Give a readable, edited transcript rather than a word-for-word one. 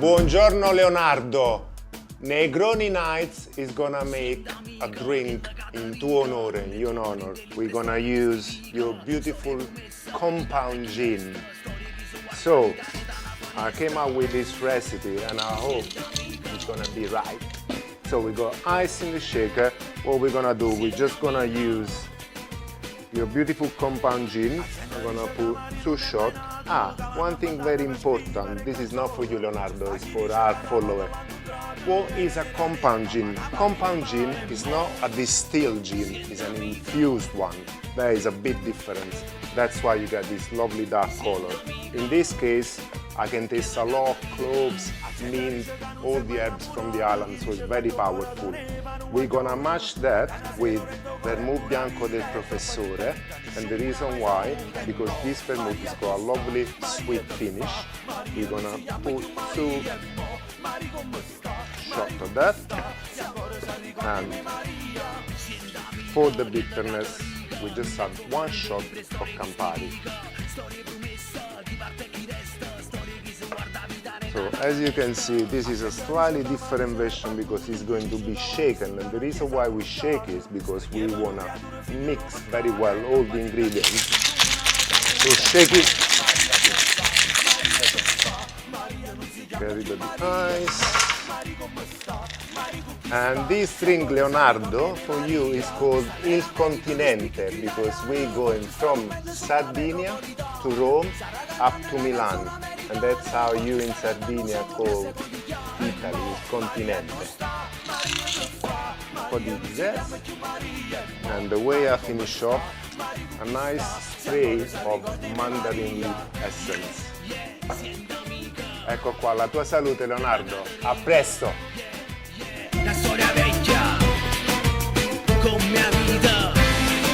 Buongiorno Leonardo. Negroni Nights is gonna make a drink in tuo onore, in your honor. We're gonna use your beautiful compound gin. So, I came up with this recipe and I hope it's gonna be right. So we got ice in the shaker. What we're gonna do, we're just gonna use your beautiful compound gin. I'm gonna put 2 shots. One thing very important, this is not for you Leonardo, it's for our follower. What is a compound gin? Compound gin is not a distilled gin, it's an infused one. There is a big difference. That's why you get this lovely dark color. In this case, I can taste a lot of cloves, mint, all the herbs from the island, so it's very powerful. We're gonna match that with Vermouth Bianco del Professore, and the reason why, because this vermouth has got a lovely sweet finish. We're gonna put 2 shots of that, and for the bitterness, we just add 1 shot of Campari. So as you can see, this is a slightly different version because it's going to be shaken, and the reason why we shake is because we want to mix very well all the ingredients. So shake it, get rid of the ice. And this drink, Leonardo, for you is called Il Continente because we're going from Sardinia to Rome up to Milan. And that's how you in Sardinia call Italy, Il Continente. For the zest. And the way I finish off, a nice spray of Mandarin leaf essence. Ecco qua, la tua salute Leonardo, a presto!